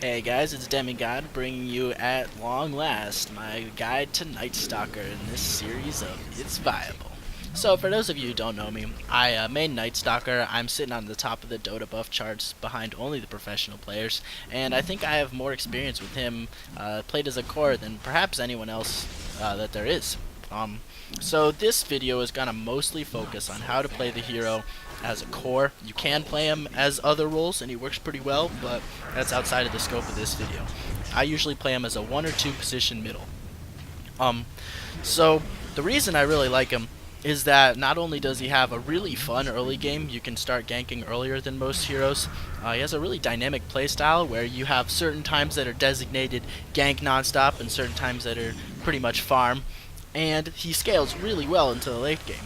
Hey guys, it's Demigod bringing you at long last my guide to Night Stalker in this series of It's Viable. So for those of you who don't know me, I main Night Stalker. I'm sitting on the top of the Dota buff charts behind only the professional players, and I think I have more experience with him played as a core than perhaps anyone else that there is. So this video is going to mostly focus on how to play the hero as a core. You can play him as other roles and he works pretty well, but that's outside of the scope of this video. I usually play him as a 1 or 2 position middle. So the reason I really like him is that not only does he have a really fun early game, you can start ganking earlier than most heroes. He has a really dynamic playstyle where you have certain times that are designated gank nonstop and certain times that are pretty much farm, and he scales really well into the late game.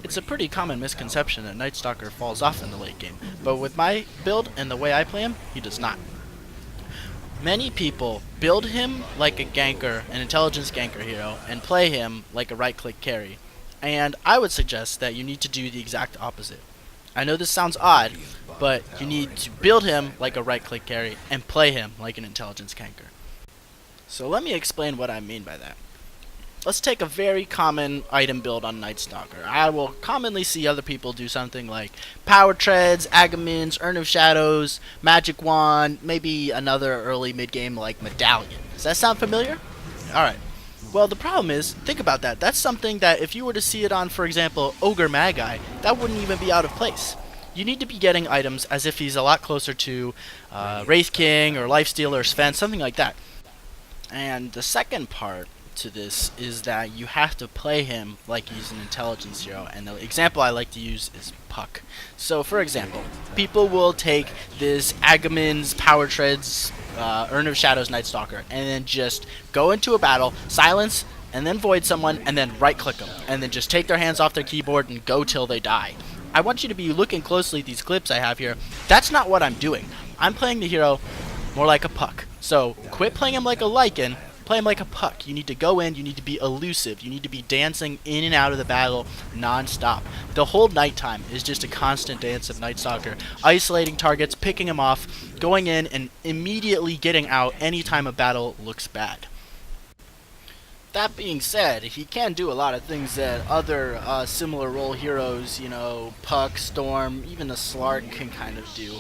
It's a pretty common misconception that Night Stalker falls off in the late game, but with my build and the way I play him, he does not. Many people build him like a ganker, an intelligence ganker hero, and play him like a right-click carry, and I would suggest that you need to do the exact opposite. I know this sounds odd, but you need to build him like a right-click carry and play him like an intelligence ganker. So let me explain what I mean by that. Let's take a very common item build on Night Stalker. I will commonly see other people do something like Power Treads, Agamins, Urn of Shadows, Magic Wand, maybe another early mid-game like Medallion. Does that sound familiar? Alright. Well, the problem is, think about that. That's something that if you were to see it on, for example, Ogre Magi, that wouldn't even be out of place. You need to be getting items as if he's a lot closer to Wraith King or Lifestealer or Sven, something like that. And the second part to this is that you have to play him like he's an intelligence hero, and the example I like to use is Puck. So for example, people will take this Agamins, Power Treads, Urn of Shadows, Night Stalker, and then just go into a battle, silence, and then void someone, and then right click them, and then just take their hands off their keyboard and go till they die. I want you to be looking closely at these clips I have here. That's not what I'm doing. I'm playing the hero more like a Puck. So quit playing him like a Lycan. Play him like a Puck. You need to go in, you need to be elusive, you need to be dancing in and out of the battle non-stop. The whole nighttime is just a constant dance of Night Stalker, isolating targets, picking them off, going in, and immediately getting out anytime a battle looks bad. That being said, he can do a lot of things that other similar role heroes, you know, Puck, Storm, even a Slark can kind of do.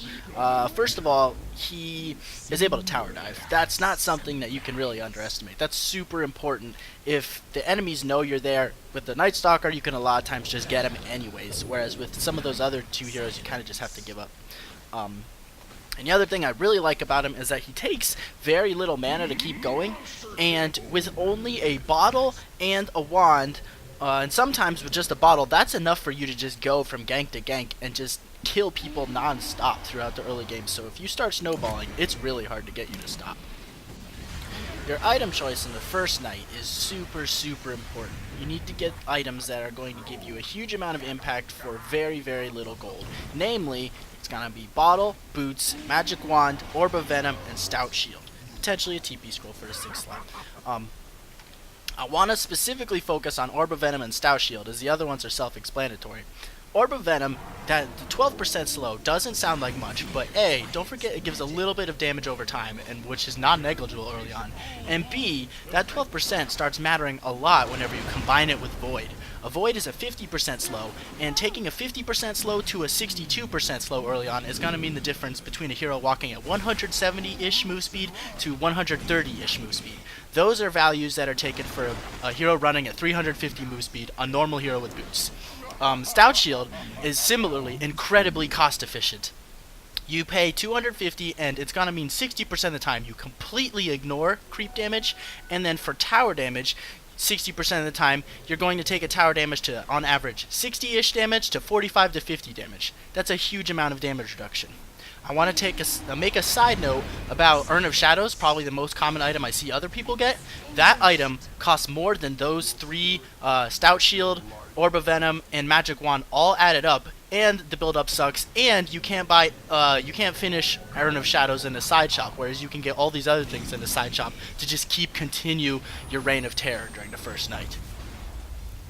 First of all, he is able to tower dive. That's not something that you can really underestimate. That's super important. If the enemies know you're there, with the Night Stalker, you can a lot of times just get him anyways, whereas with some of those other two heroes, you kind of just have to give up. And the other thing I really like about him is that he takes very little mana to keep going, and with only a bottle and a wand, and sometimes with just a bottle, that's enough for you to just go from gank to gank and just kill people non-stop throughout the early game. So if you start snowballing, it's really hard to get you to stop. Your item choice in the first night is super important. You need to get items that are going to give you a huge amount of impact for very little gold. Namely, it's going to be Bottle, Boots, Magic Wand, Orb of Venom, and Stout Shield. Potentially a TP scroll for a 6 slot. I want to specifically focus on Orb of Venom and Stout Shield, as the other ones are self-explanatory. Orb of Venom, that 12% slow doesn't sound like much, but A, don't forget it gives a little bit of damage over time, and which is non-negligible early on. And B, that 12% starts mattering a lot whenever you combine it with Void. A Void is a 50% slow, and taking a 50% slow to a 62% slow early on is going to mean the difference between a hero walking at 170-ish move speed to 130-ish move speed. Those are values that are taken for a hero running at 350 move speed, a normal hero with boots. Stout Shield is similarly incredibly cost efficient. You pay 250 and it's going to mean 60% of the time you completely ignore creep damage, and then for tower damage, 60% of the time you're going to take a tower damage to, on average, 60-ish damage to 45 to 50 damage. That's a huge amount of damage reduction. I want to make a side note about Urn of Shadows, probably the most common item I see other people get. That item costs more than those 3 Stout Shield, Orb of Venom, and Magic Wand all added up, and the build-up sucks, and you can't finish Urn of Shadows in the side shop, whereas you can get all these other things in the side shop to just continue your reign of terror during the first night.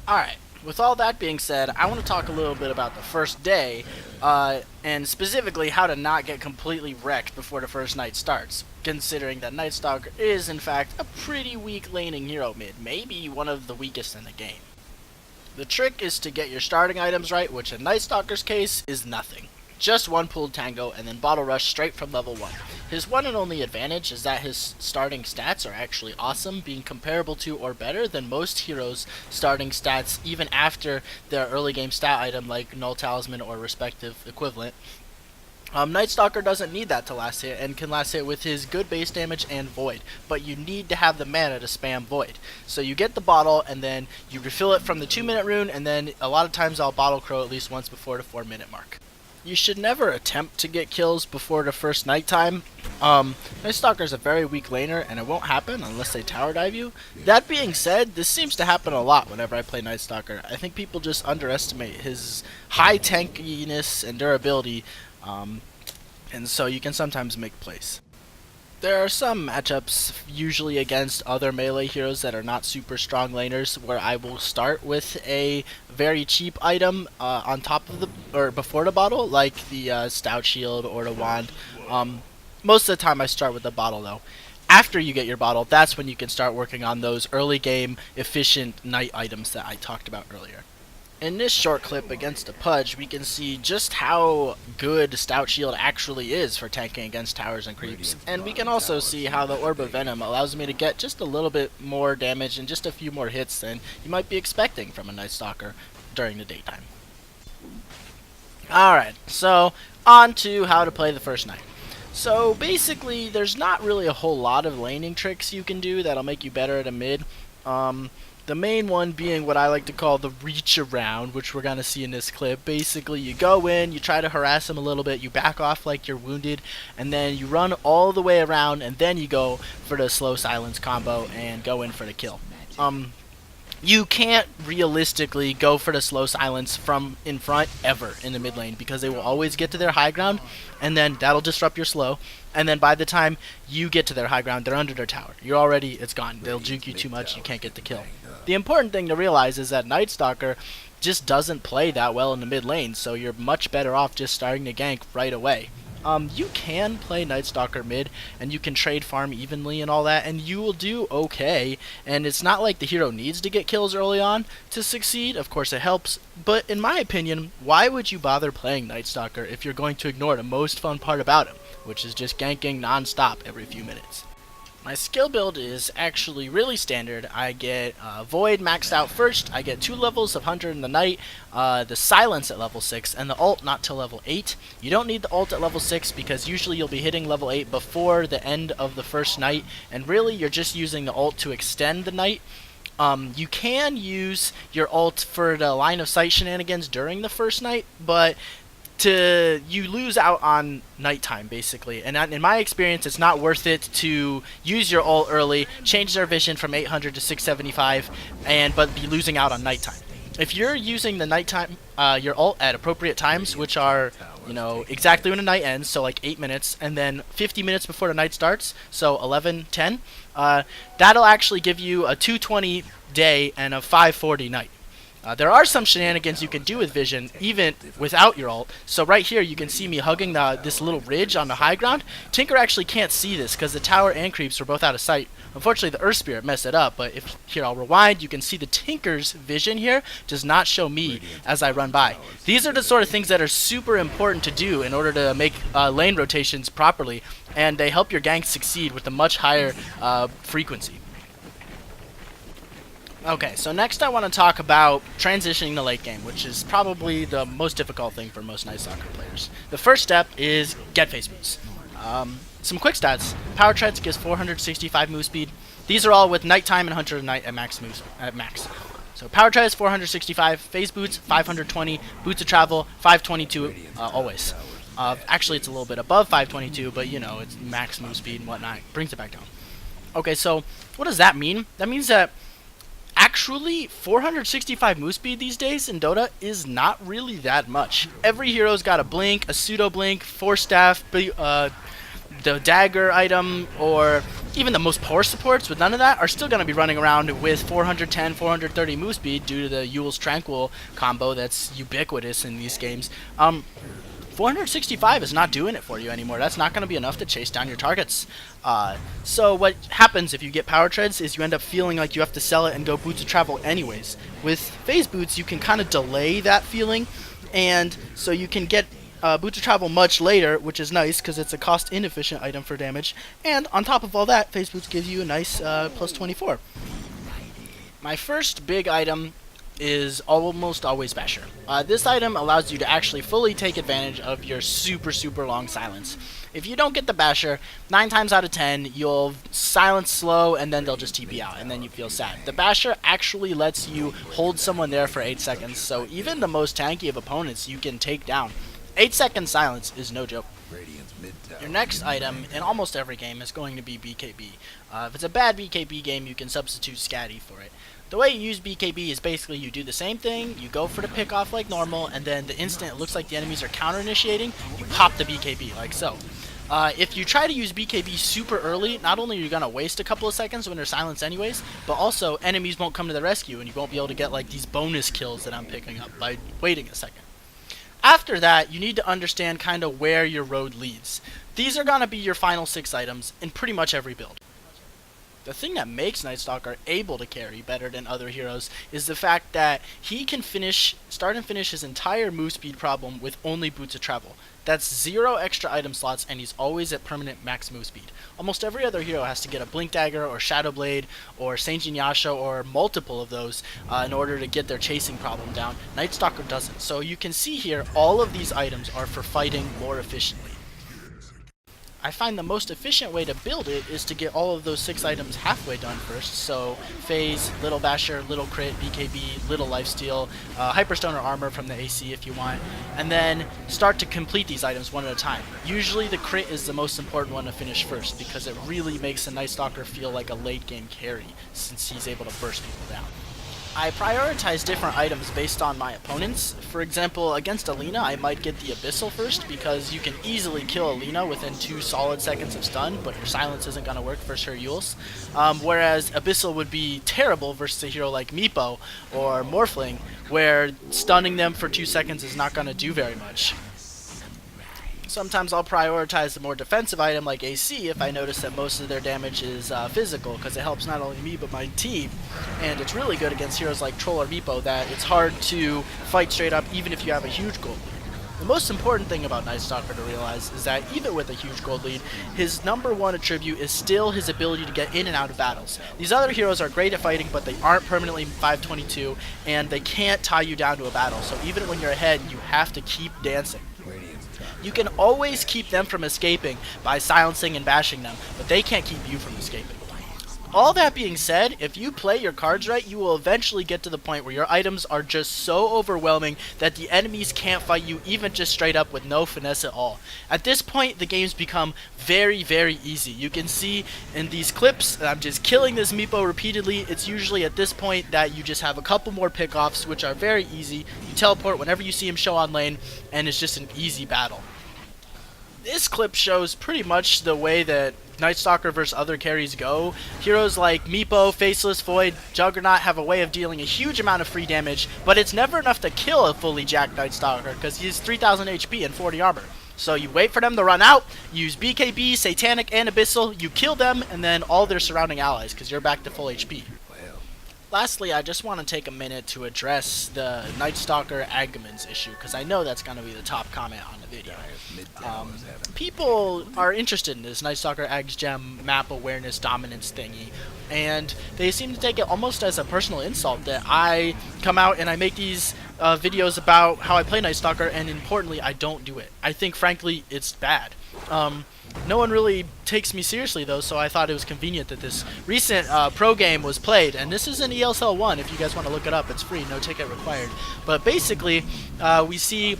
Alright, With all that being said, I want to talk a little bit about the first day, and specifically how to not get completely wrecked before the first night starts, considering that Night Stalker is, in fact, a pretty weak laning hero mid, maybe one of the weakest in the game. The trick is to get your starting items right, which in Night Stalker's case is nothing. Just one pulled tango and then bottle rush straight from level 1. His one and only advantage is that his starting stats are actually awesome, being comparable to or better than most heroes' starting stats even after their early game stat item like Null Talisman or respective equivalent. Night Stalker doesn't need that to last hit and can last hit with his good base damage and Void, but you need to have the mana to spam Void. So you get the bottle and then you refill it from the 2-minute rune, and then a lot of times I'll bottle crow at least once before the 4-minute mark. You should never attempt to get kills before the first nighttime. Night Stalker's a very weak laner, and it won't happen unless they tower dive you. That being said, this seems to happen a lot whenever I play Night Stalker. I think people just underestimate his high tankiness and durability, and so you can sometimes make plays. There are some matchups, usually against other melee heroes that are not super strong laners, where I will start with a very cheap item on top of the, or before the bottle, like the Stout Shield or the Wand. Most of the time I start with the bottle though. After you get your bottle, that's when you can start working on those early game efficient night items that I talked about earlier. In this short clip against the Pudge, we can see just how good Stout Shield actually is for tanking against towers and creeps, and we can also see how the Orb of Venom allows me to get just a little bit more damage and just a few more hits than you might be expecting from a Night Stalker during the daytime. Alright, so on to how to play the first night. So basically, there's not really a whole lot of laning tricks you can do that'll make you better at a mid. The main one being what I like to call the reach around, which we're going to see in this clip. Basically, you go in, you try to harass him a little bit, you back off like you're wounded, and then you run all the way around, and then you go for the slow silence combo and go in for the kill. You can't realistically go for the slow silence from in front ever in the mid lane, because they will always get to their high ground, and then that'll disrupt your slow, and then by the time you get to their high ground, they're under their tower. It's gone. They'll juke you too much, you can't get the kill. The important thing to realize is that Night Stalker just doesn't play that well in the mid lane, so you're much better off just starting to gank right away. You can play Night Stalker mid, and you can trade farm evenly and all that, and you will do okay, and it's not like the hero needs to get kills early on to succeed. Of course it helps, but in my opinion, why would you bother playing Night Stalker if you're going to ignore the most fun part about him, which is just ganking non-stop every few minutes? My skill build is actually really standard. I get Void maxed out first, I get 2 levels of 100 in the night, the Silence at level 6, and the ult not till level 8. You don't need the ult at level 6 because usually you'll be hitting level 8 before the end of the first night, and really you're just using the ult to extend the night. You can use your ult for the line of sight shenanigans during the first night, but you lose out on nighttime basically, and in my experience it's not worth it to use your ult early, change their vision from 800 to 675, but be losing out on nighttime. If you're using the nighttime your ult at appropriate times, which are exactly when the night ends, so like 8 minutes, and then 50 minutes before the night starts, so 11:10, that'll actually give you a 220 day and a 540 night. There are some shenanigans you can do with vision even without your ult. So right here you can see me hugging this little ridge on the high ground. Tinker actually can't see this because the tower and creeps were both out of sight. Unfortunately the Earth Spirit messed it up, but here I'll rewind, you can see the Tinker's vision here does not show me as I run by. These are the sort of things that are super important to do in order to make lane rotations properly, and they help your gank succeed with a much higher frequency. Okay, so next I want to talk about transitioning to late game, which is probably the most difficult thing for most Night Stalker players. The first step is get phase boots. Some quick stats. Power Treads gives 465 move speed. These are all with nighttime and Hunter of Night at max. So Power Treads 465, phase boots 520, boots of travel 522 always. Actually it's a little bit above 522, but it's max move speed and whatnot. Brings it back down. Okay, so what does that mean? That means that actually, 465 move speed these days in Dota is not really that much. Every hero's got a blink, a pseudo blink, force staff, the dagger item, or Even the most poor supports with none of that are still going to be running around with 410, 430 move speed due to the Yule's Tranquil combo that's ubiquitous in these games. 465 is not doing it for you anymore. That's not going to be enough to chase down your targets. So what happens if you get power treads is you end up feeling like you have to sell it and go boots of travel anyways. With phase boots, you can kind of delay that feeling, and so you can get boots of travel much later, which is nice because it's a cost inefficient item for damage. And on top of all that, phase boots gives you a nice plus 24. My first big item is almost always Basher. This item allows you to actually fully take advantage of your super long silence. If you don't get the Basher, 9 times out of 10, you'll silence slow and then they'll just TP out and then you feel sad. The Basher actually lets you hold someone there for 8 seconds, so even the most tanky of opponents you can take down. 8-second silence is no joke. Your next item in almost every game is going to be BKB. If it's a bad BKB game, you can substitute Scatty for it. The way you use BKB is basically you do the same thing, you go for the pick off like normal, and then the instant it looks like the enemies are counter-initiating, you pop the BKB like so. If you try to use BKB super early, not only are you going to waste a couple of seconds when they're silenced anyways, but also enemies won't come to the rescue and you won't be able to get like these bonus kills that I'm picking up by waiting a second. After that, you need to understand kind of where your road leads. These are going to be your final 6 items in pretty much every build. The thing that makes Night Stalker able to carry better than other heroes is the fact that he can start and finish his entire move speed problem with only boots of travel. That's 0 extra item slots and he's always at permanent max move speed. Almost every other hero has to get a Blink Dagger or Shadow Blade or Sanjin Yasha or multiple of those in order to get their chasing problem down. Night Stalker doesn't. So you can see here all of these items are for fighting more efficiently. I find the most efficient way to build it is to get all of those 6 items halfway done first. So Phase, Little Basher, Little Crit, BKB, Little Lifesteal, Hyperstone or Armor from the AC if you want, and then start to complete these items one at a time. Usually the crit is the most important one to finish first because it really makes the Night Stalker feel like a late game carry since he's able to burst people down. I prioritize different items based on my opponents. For example, against Alina, I might get the Abyssal first because you can easily kill Alina within 2 solid seconds of stun, but your silence isn't going to work versus her Yules. Whereas Abyssal would be terrible versus a hero like Meepo or Morphling, where stunning them for 2 seconds is not going to do very much. Sometimes I'll prioritize the more defensive item like AC if I notice that most of their damage is physical, because it helps not only me but my team. And it's really good against heroes like Troll or Meepo that it's hard to fight straight up even if you have a huge gold lead. The most important thing about Night Stalker to realize is that even with a huge gold lead, his #1 attribute is still his ability to get in and out of battles. These other heroes are great at fighting, but they aren't permanently 522, and they can't tie you down to a battle. So even when you're ahead, you have to keep dancing. You can always keep them from escaping by silencing and bashing them, but they can't keep you from escaping. All that being said, if you play your cards right, you will eventually get to the point where your items are just so overwhelming that the enemies can't fight you even just straight up with no finesse at all. At this point, the games become very easy. You can see in these clips that I'm just killing this Meepo repeatedly. It's usually at this point that you just have a couple more pickoffs, which are very easy. You teleport whenever you see him show on lane, and it's just an easy battle. This clip shows pretty much the way that Night Stalker versus other carries go. Heroes like Meepo, Faceless, Void, Juggernaut have a way of dealing a huge amount of free damage, but it's never enough to kill a fully jacked Night Stalker because he's 3000 HP and 40 armor. So you wait for them to run out, use BKB, Satanic, and Abyssal, you kill them, and then all their surrounding allies because you're back to full HP. Lastly, I just want to take a minute to address the Night Stalker Agamemnon's issue, because I know that's going to be the top comment on the video. People are interested in this Night Stalker Ag's Gem map awareness dominance thingy, and they seem to take it almost as a personal insult that I come out and I make these videos about how I play Night Stalker, and importantly, I don't do it. I think, frankly, it's bad. No one really takes me seriously though, so I thought it was convenient that this recent pro game was played, and this is an ESL 1 if you guys want to look it up. It's free, no ticket required. But basically, we see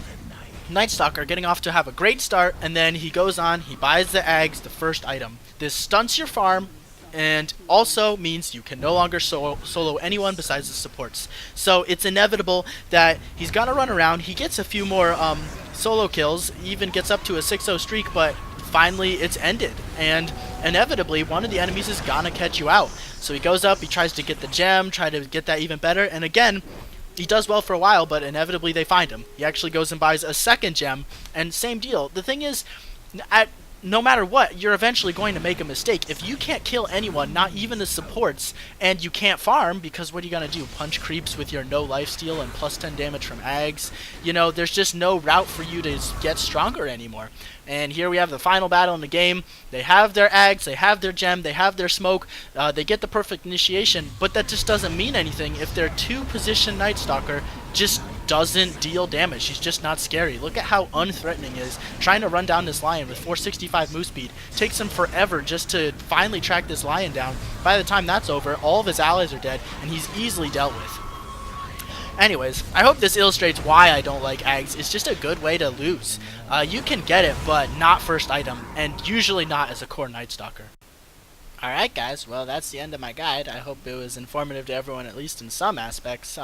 Night Stalker getting off to have a great start, and then he goes on, he buys the Ags, the first item. This stunts your farm, and also means you can no longer solo anyone besides the supports. So it's inevitable that he's gonna run around. He gets a few more solo kills, even gets up to a 6-0 streak, but finally it's ended, and inevitably one of the enemies is gonna catch you out. So he goes up, he tries to get the gem, try to get that even better, and again, he does well for a while, but inevitably they find him. He actually goes and buys a second gem, and same deal. The thing is, no matter what, you're eventually going to make a mistake. If you can't kill anyone, not even the supports, and you can't farm, because what are you going to do? Punch creeps with your no lifesteal and plus 10 damage from Ags? You know, there's just no route for you to get stronger anymore. And here we have the final battle in the game. They have their Ags, they have their gem, they have their smoke, they get the perfect initiation, but that just doesn't mean anything if their 2-position Night Stalker just doesn't deal damage. He's just not scary. Look at how unthreatening he is. Trying to run down this lion with 465 move speed takes him forever just to finally track this lion down. By the time that's over, all of his allies are dead, and he's easily dealt with. Anyways, I hope this illustrates why I don't like Ags. It's just a good way to lose. You can get it, but not first item, and usually not as a core Night Stalker. Alright guys, well that's the end of my guide. I hope it was informative to everyone, at least in some aspects.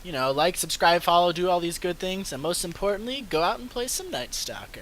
You know, like, subscribe, follow, do all these good things, and most importantly, go out and play some Night Stalker.